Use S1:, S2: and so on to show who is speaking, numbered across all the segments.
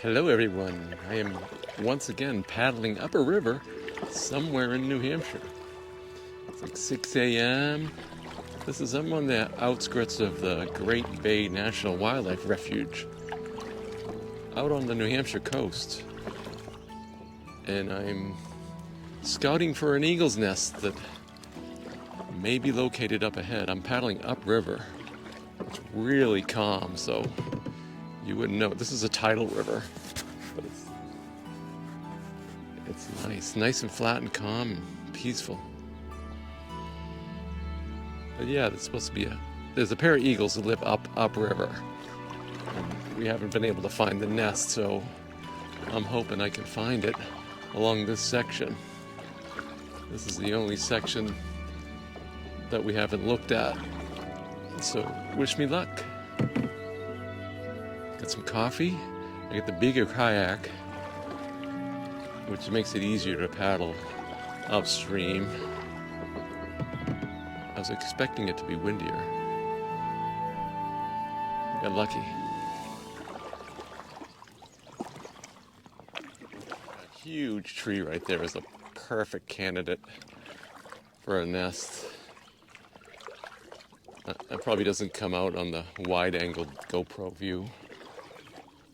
S1: Hello everyone, I am once again paddling up a river somewhere in New Hampshire. It's like 6 a.m. I'm on the outskirts of the Great Bay National Wildlife Refuge out on the New Hampshire coast. And I'm scouting for an eagle's nest that may be located up ahead. I'm paddling upriver. It's really calm, so you wouldn't know. This is a tidal river, but it's nice and flat and calm and peaceful. But yeah, there's a pair of eagles that live upriver. And we haven't been able to find the nest, so I'm hoping I can find it along this section. This is the only section that we haven't looked at. So wish me luck. Got some coffee. I got the bigger kayak, which makes it easier to paddle upstream. I was expecting it to be windier. Got lucky. A huge tree right there is a perfect candidate for a nest. It probably doesn't come out on the wide-angled GoPro view,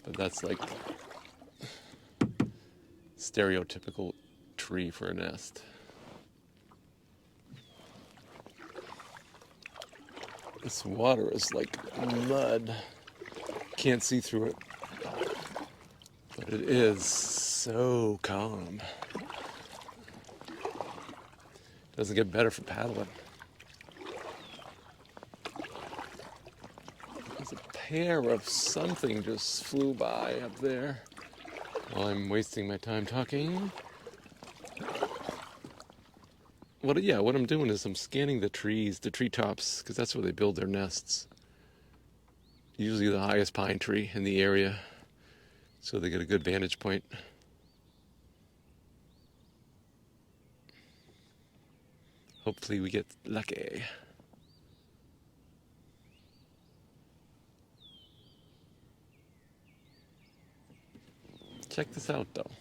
S1: but that's like stereotypical tree for a nest. This water is like mud. Can't see through it, but it is so calm. Doesn't get better for paddling. There's a pair of something just flew by up there while I'm wasting my time talking. What I'm doing is I'm scanning the treetops, because that's where they build their nests. Usually the highest pine tree in the area, so they get a good vantage point. Hopefully we get lucky. Check this out though.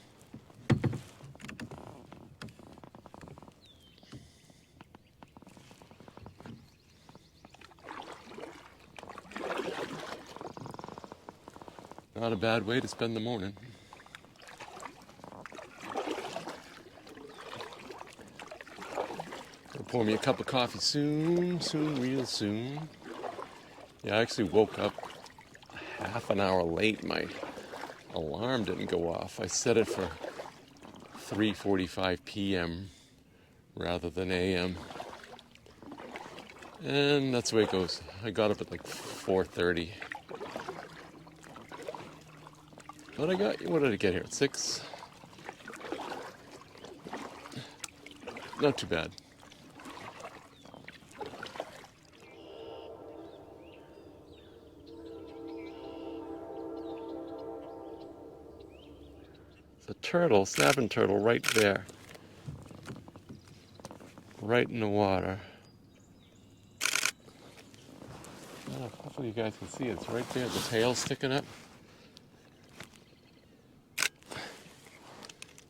S1: Not a bad way to spend the morning. Gonna pour me a cup of coffee real soon. Yeah, I actually woke up half an hour late. My alarm didn't go off. I set it for 3:45 p.m. rather than a.m. And that's the way it goes. I got up at like 4:30. What did I get here? At 6? Not too bad. It's a turtle, snapping turtle right there. Right in the water. Hopefully you guys can see it. It's right there, the tail sticking up.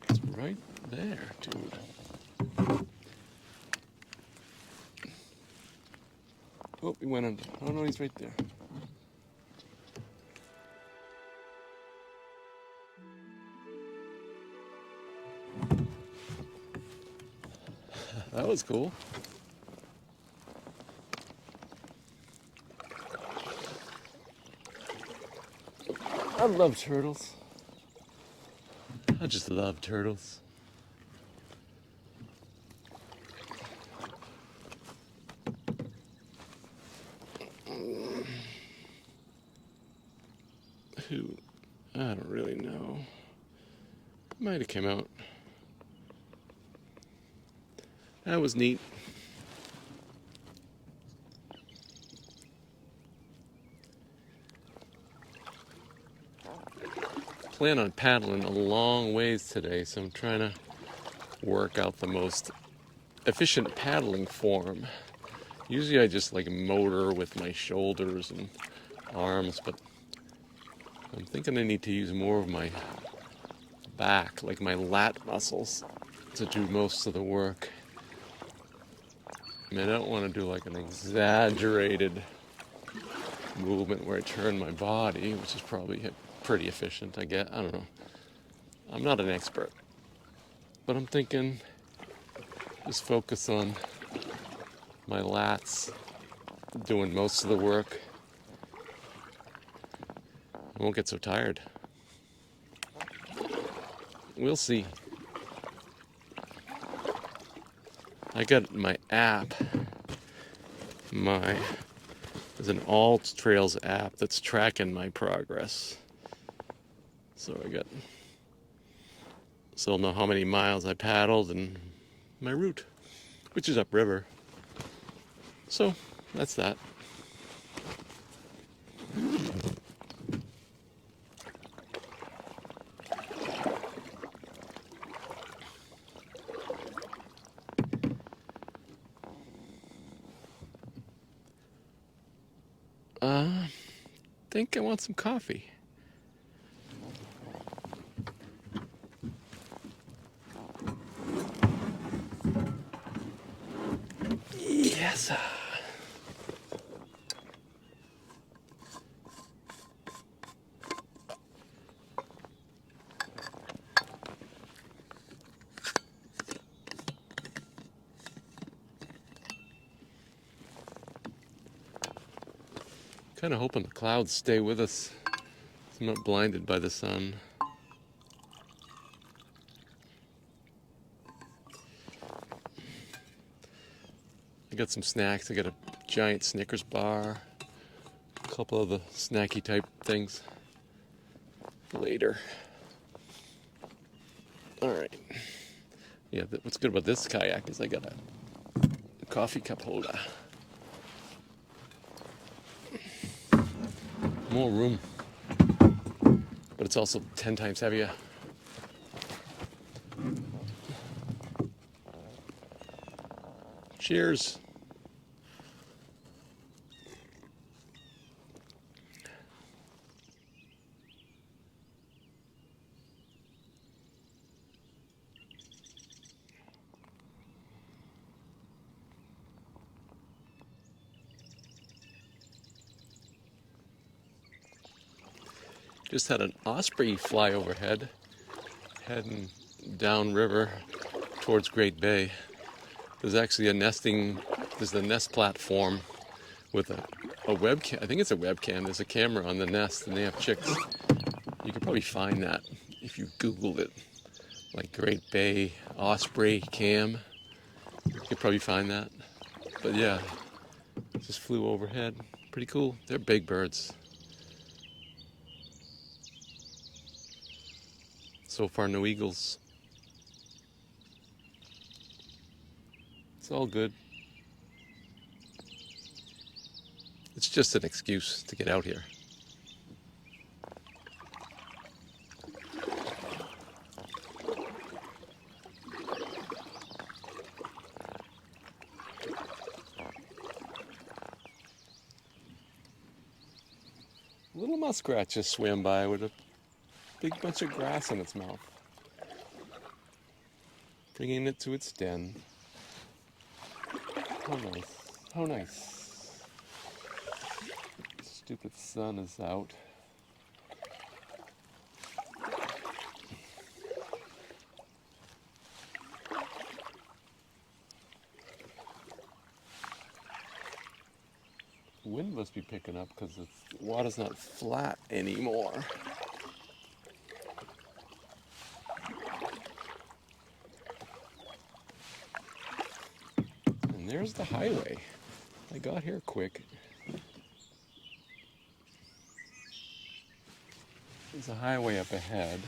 S1: It's right there, dude. Oh, he went under. Oh no, he's right there. That was cool. I love turtles. I just love turtles. Who? I don't really know. Might have come out. That was neat. Plan on paddling a long ways today, so I'm trying to work out the most efficient paddling form. Usually I just like motor with my shoulders and arms, but I'm thinking I need to use more of my back, like my lat muscles, to do most of the work. I mean, I don't want to do like an exaggerated movement where I turn my body, which is probably pretty efficient, I guess. I don't know. I'm not an expert. But I'm thinking just focus on my lats doing most of the work. I won't get so tired. We'll see. I got my app. There's an Alt Trails app that's tracking my progress. So I'll know how many miles I paddled and my route, which is upriver. So that's that. Think I want some coffee. Yes. Kind of hoping the clouds stay with us so I'm not blinded by the sun. I got some snacks. I got a giant Snickers bar, a couple of the snacky type things later. All right. Yeah, what's good about this kayak is I got a coffee cup holder. More room, but it's also 10 times heavier. Cheers. Just had an osprey fly overhead, heading downriver towards Great Bay. There's actually there's the nest platform with a webcam. I think it's a webcam. There's a camera on the nest and they have chicks. You could probably find that if you Googled it, like Great Bay Osprey cam. You could probably find that. But yeah, just flew overhead. Pretty cool. They're big birds. So far, no eagles. It's all good. It's just an excuse to get out here. A little muskrat just swam by with a big bunch of grass in its mouth, bringing it to its den. How nice. How nice. Stupid sun is out. The wind must be picking up because the water's not flat anymore. And there's the highway. I got here quick. There's a highway up ahead.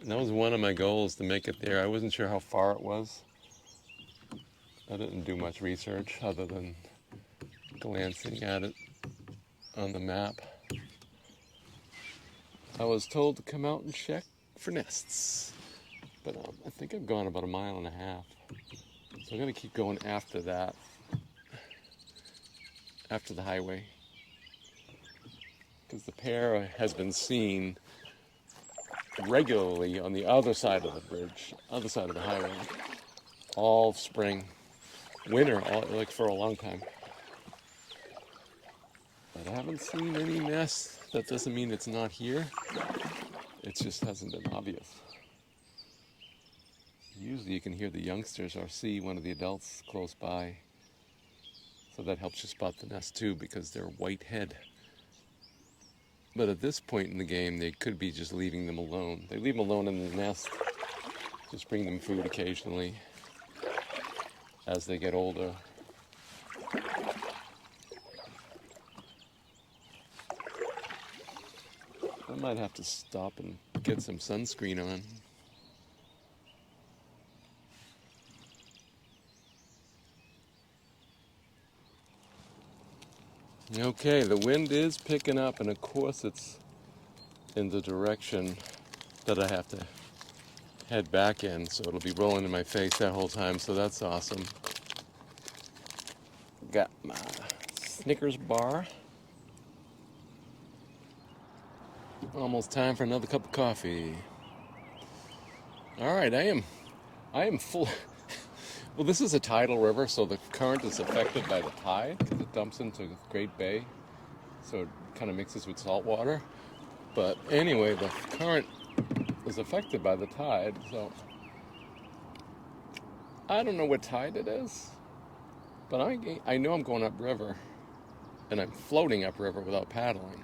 S1: And that was one of my goals, to make it there. I wasn't sure how far it was. I didn't do much research other than glancing at it on the map. I was told to come out and check for nests, but I think I've gone about 1.5 miles. So I'm going to keep going after that, after the highway. because the pair has been seen regularly on the other side of the bridge, other side of the highway, all spring, winter, like for a long time. But I haven't seen any nests. That doesn't mean it's not here. It just hasn't been obvious. Usually you can hear the youngsters or see one of the adults close by. So that helps you spot the nest too, because they're white head. But at this point in the game, they could be just leaving them alone. They leave them alone in the nest, just bring them food occasionally as they get older. I might have to stop and get some sunscreen on. Okay, the wind is picking up, and of course it's in the direction that I have to head back in, so it'll be rolling in my face that whole time, so that's awesome. Got my Snickers bar. Almost time for another cup of coffee. All right, I am full. Well, this is a tidal river, so the current is affected by the tide because it dumps into the Great Bay, so it kind of mixes with salt water. But anyway, the current is affected by the tide, so I don't know what tide it is, but I know I'm going upriver, and I'm floating upriver without paddling.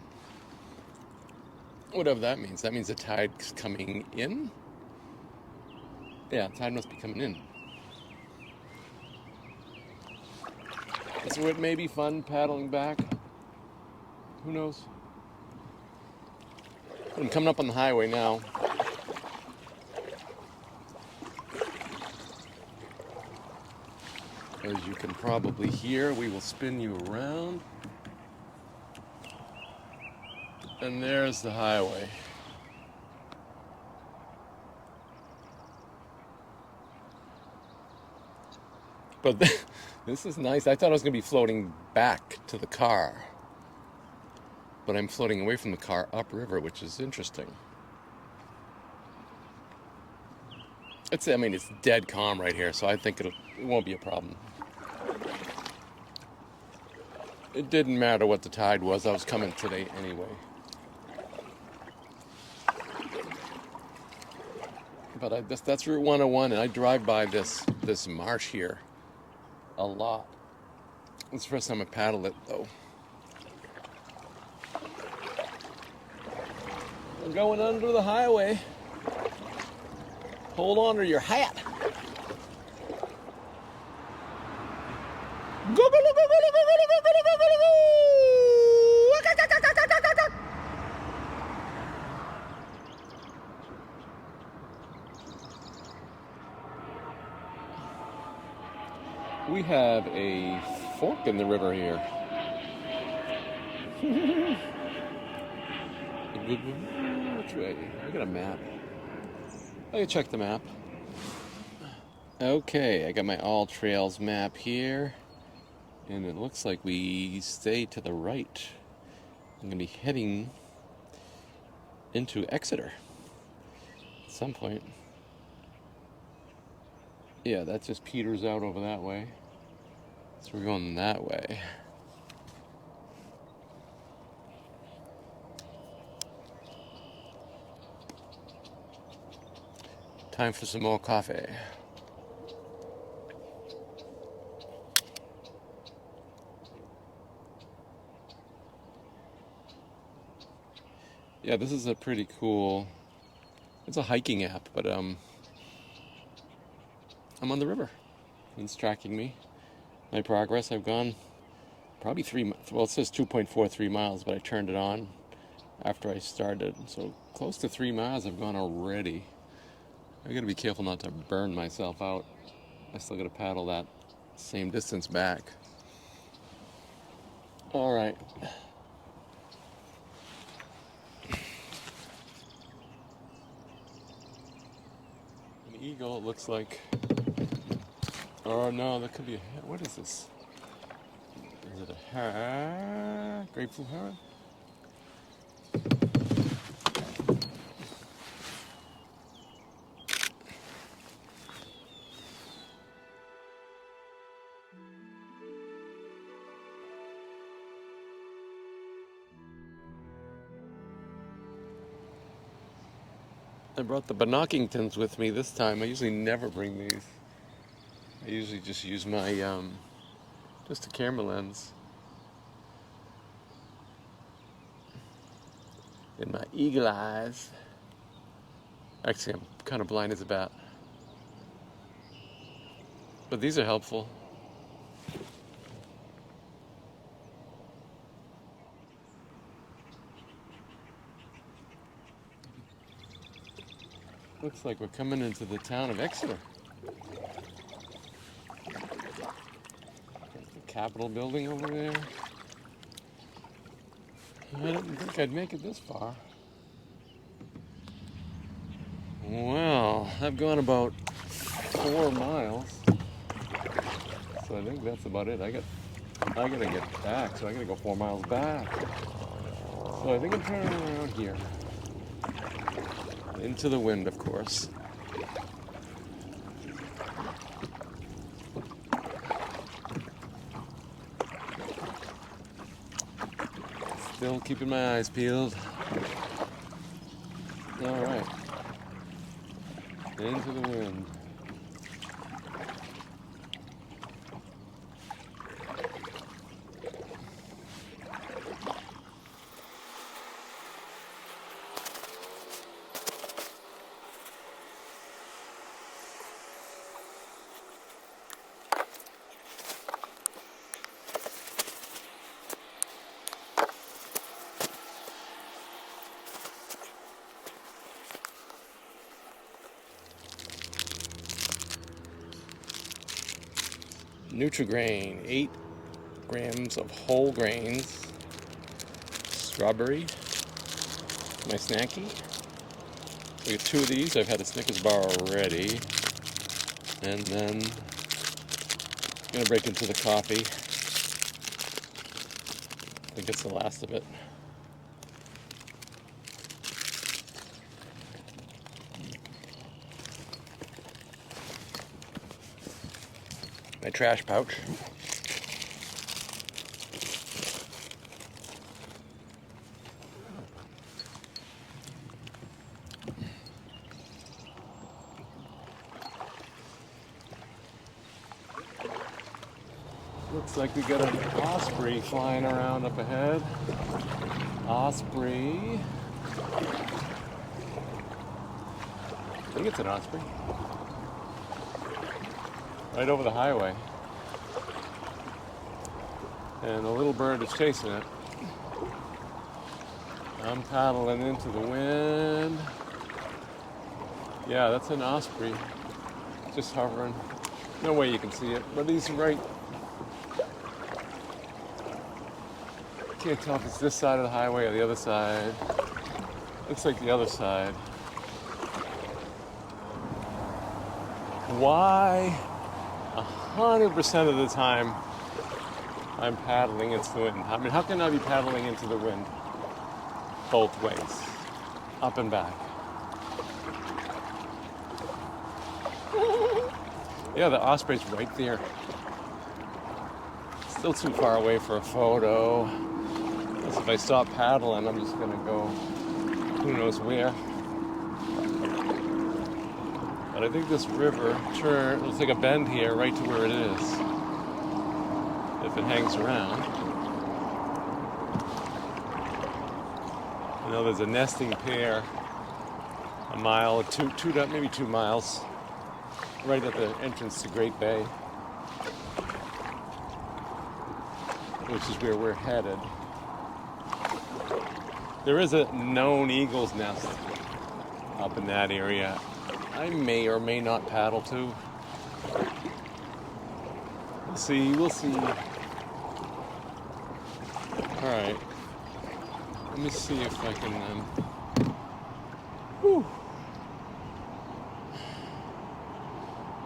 S1: Whatever that means. That means the tide's coming in? Yeah, tide must be coming in. So it may be fun paddling back. Who knows? I'm coming up on the highway now. As you can probably hear, we will spin you around. And there's the highway. But this is nice. I thought I was going to be floating back to the car. But I'm floating away from the car upriver, which is interesting. It's dead calm right here, so I think it won't be a problem. It didn't matter what the tide was. I was coming today anyway. But that's Route 101, and I drive by this marsh here a lot. It's the first time I paddled it, though. I'm going under the highway. Hold on to your hat. Go, go, go, go, go, go, go, go, go, go, go, go. We have a fork in the river here. Which way? I got a map. I can check the map. Okay, I got my All Trails map here. And it looks like we stay to the right. I'm going to be heading into Exeter at some point. Yeah, that just peters out over that way. So we're going that way. Time for some more coffee. Yeah, this is a pretty cool, it's a hiking app, but I'm on the river. It's tracking me. My progress, I've gone probably it says 2.43 miles, but I turned it on after I started. So close to 3 miles I've gone already. I gotta be careful not to burn myself out. I still gotta paddle that same distance back. All right. An eagle, it looks like. Oh no, that could be what is this? Is it a grapefruit heron? I brought the Binockingtons with me this time. I usually never bring these. I usually just use my, just a camera lens. And my eagle eyes. Actually, I'm kind of blind as a bat. But these are helpful. Looks like we're coming into the town of Exeter. There's the Capitol building over there. I didn't think I'd make it this far. Well, I've gone about 4 miles. So I think that's about it. I gotta get back, so I gotta go 4 miles back. So I think I'm turning around here. Into the wind, of course. Still keeping my eyes peeled. All right. Into the wind. Nutrigrain, 8 grams of whole grains. Strawberry, my snacky. We get 2 of these. I've had a Snickers bar already. And then I'm gonna break into the coffee. I think it's the last of it. My trash pouch. Looks like we got an osprey flying around up ahead. Osprey. I think it's an osprey. Right over the highway. And the little bird is chasing it. I'm paddling into the wind. Yeah, that's an osprey. Just hovering. No way you can see it, but he's right. Can't tell if it's this side of the highway or the other side. Looks like the other side. Why? 100% of the time I'm paddling into the wind. I mean, how can I be paddling into the wind both ways, up and back? Yeah, the osprey's right there. Still too far away for a photo. Guess if I stop paddling, I'm just gonna go who knows where. But I think this river it'll take a bend here right to where it is, if it hangs around. You know, there's a nesting pair a mile or two, maybe 2 miles, right at the entrance to Great Bay, which is where we're headed. There is a known eagle's nest up in that area. I may or may not paddle to. We'll see. Alright. Let me see if I can, whew.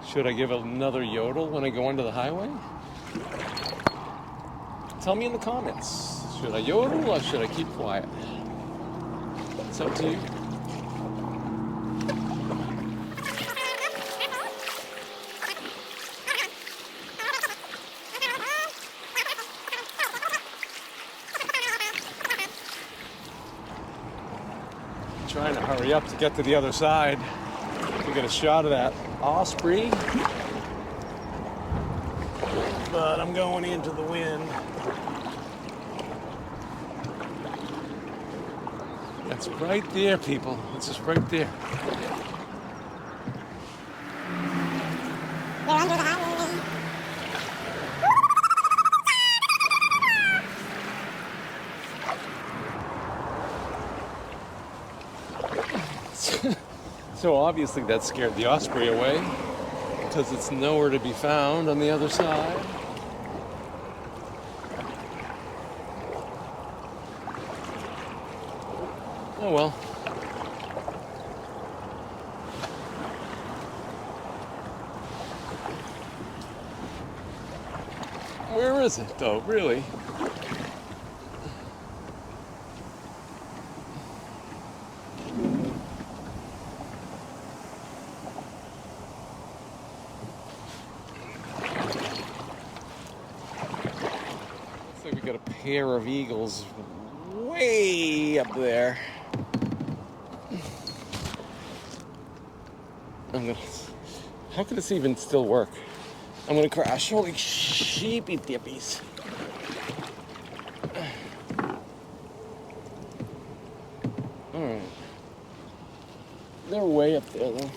S1: Should I give another yodel when I go onto the highway? Tell me in the comments. Should I yodel or should I keep quiet? It's up to you. Trying to hurry up to get to the other side to get a shot of that osprey, but I'm going into the wind. It's right there, people. It's just right there.
S2: They're under the highway.
S1: So obviously that scared the osprey away because it's nowhere to be found on the other side. Oh well. Where is it though, really? Looks like we got a pair of eagles way up there. How could this even still work? I'm gonna crash. Holy sheepy dippies. Alright. They're way up there though.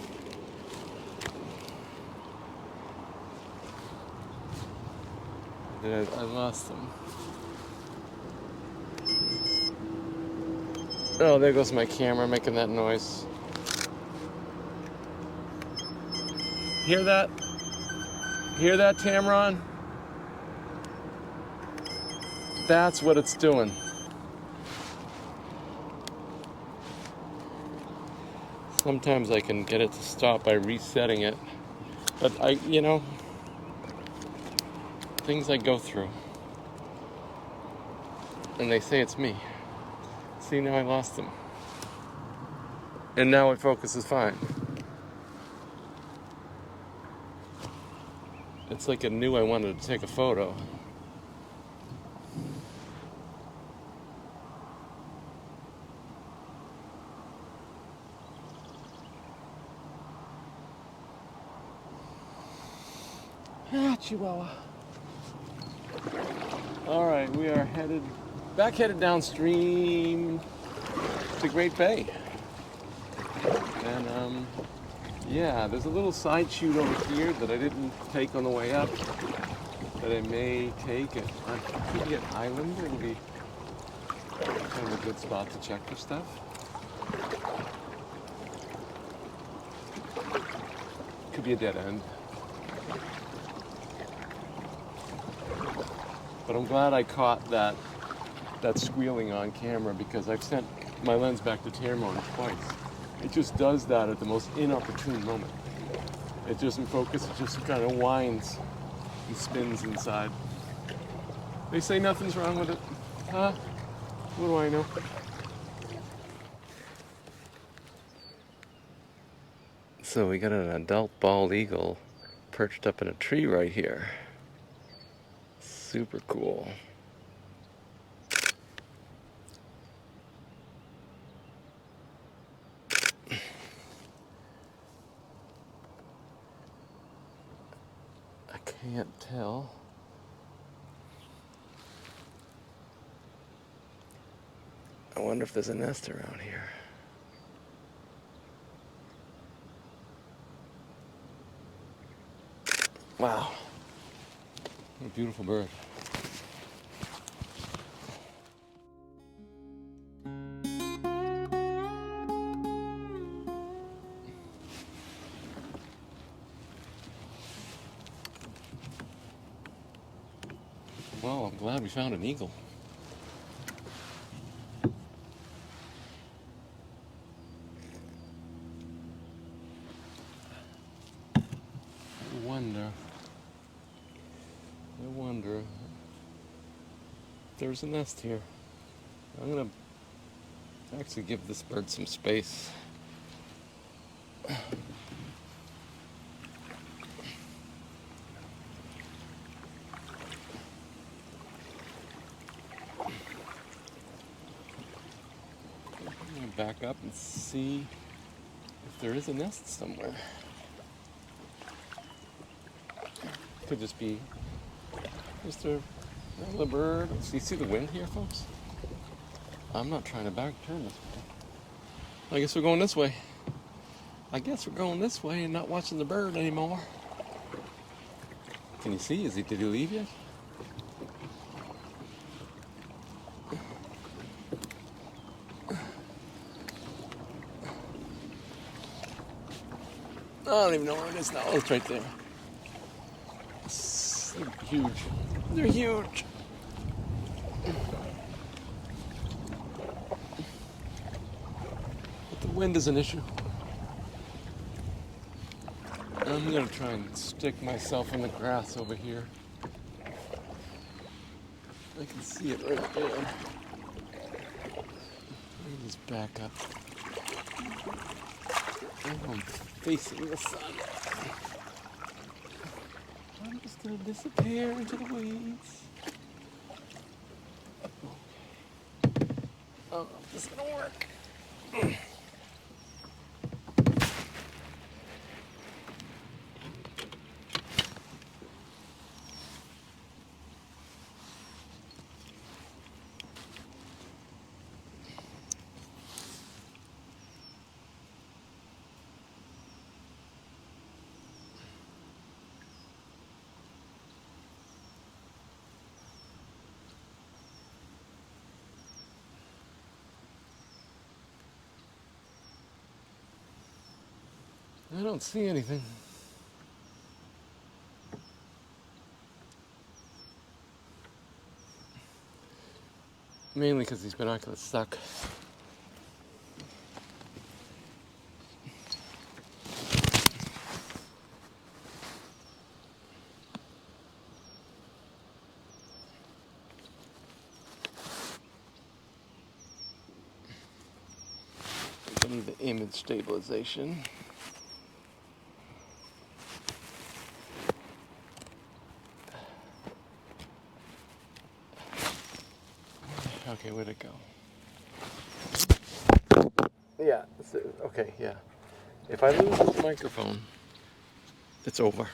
S1: I lost them. Oh, there goes my camera making that noise. Hear that? Hear that, Tamron? That's what it's doing. Sometimes I can get it to stop by resetting it. But things I go through. And they say it's me. See, now I lost them. And now it focuses fine. It's like it knew I wanted to take a photo. Ah, Chihuahua. All right, we are headed downstream to Great Bay. And yeah, there's a little side chute over here that I didn't take on the way up that I may take at Kayak Island. It'll be kind of a good spot to check for stuff. Could be a dead end. But I'm glad I caught that squealing on camera because I've sent my lens back to Tamron twice. It just does that at the most inopportune moment. It doesn't focus, it just kind of whines and spins inside. They say nothing's wrong with it. Huh? What do I know? So we got an adult bald eagle perched up in a tree right here. Super cool. I can't tell. I wonder if there's a nest around here. Wow. What a beautiful bird. Well, I'm glad we found an eagle. I wonder if there's a nest here. I'm gonna Actually give this bird some space. Back up and see if there is a nest somewhere. Could just be just a regular bird. So you see the wind here, folks? I'm not trying to back turn this way. I guess we're going this way. And not watching the bird anymore. Can you see? Did he leave yet? I don't even know where it is now. Oh, it's right there. They're huge. They're huge. But the wind is an issue. I'm going to try and stick myself in the grass over here. I can see it right there. Let me just back up. I'm facing the sun. I'm just going to disappear into the weeds. Oh, this is going to work. I don't see anything. Mainly because these binoculars suck. I need the image stabilization. Okay, where'd it go? Yeah, okay, yeah. If I lose this microphone, it's over.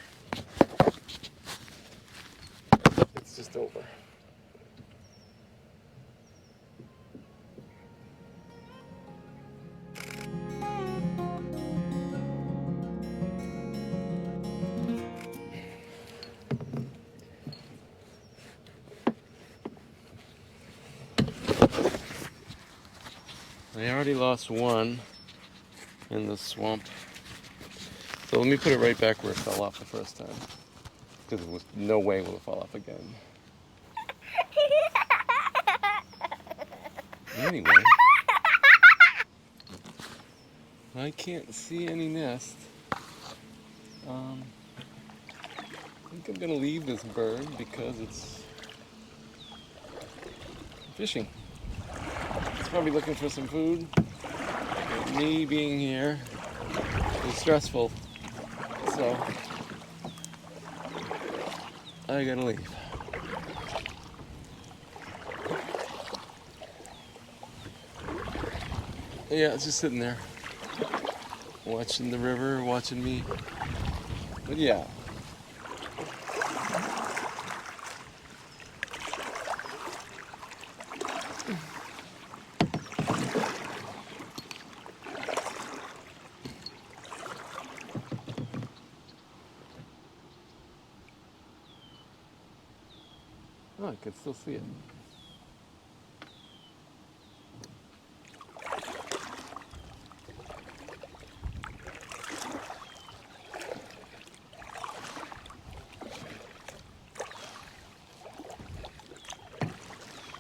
S1: It's just over. I already lost one in the swamp. So let me put it right back where it fell off the first time. Because there was no way will it fall off again. Anyway. I can't see any nest. I think I'm going to leave this bird because it's fishing. It's probably looking for some food. But me being here is stressful. So I gotta leave. Yeah, it's just sitting there. Watching the river, watching me. But yeah. Oh, I can still see it.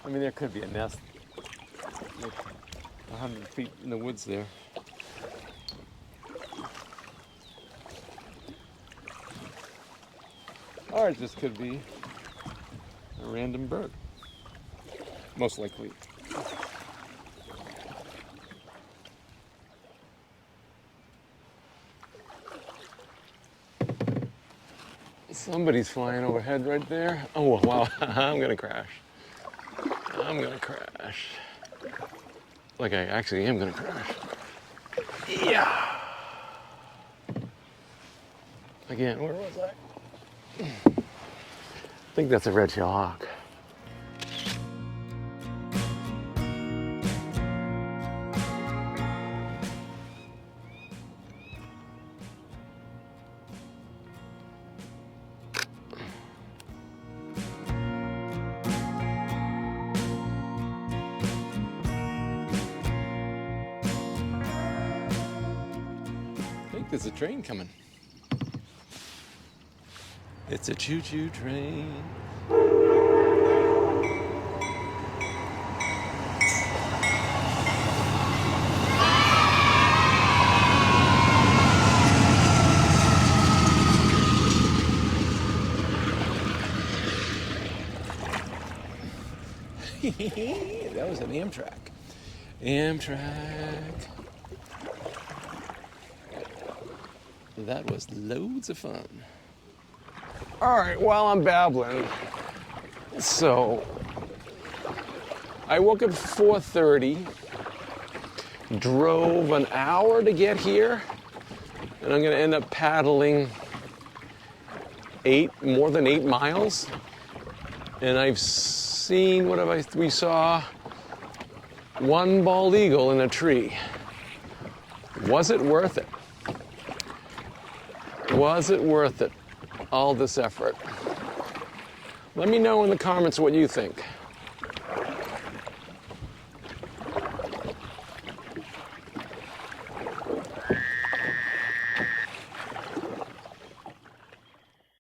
S1: I mean, there could be a nest like 100 feet in the woods there. Or it just could be a random bird. Most likely. Somebody's flying overhead right there. Oh, wow, I'm gonna crash. I'm gonna crash. Like I actually am gonna crash. Yeah. Again, where was I? I think that's a red-tailed hawk. I think there's a train coming. It's a choo-choo train. That was an Amtrak. Amtrak. That was loads of fun. All right, while I'm babbling, so I woke up at 4:30, drove an hour to get here, and I'm gonna end up paddling more than 8 miles. And I've seen, we saw one bald eagle in a tree. Was it worth it? Was it worth it? All this effort? Let me know in the comments what you think.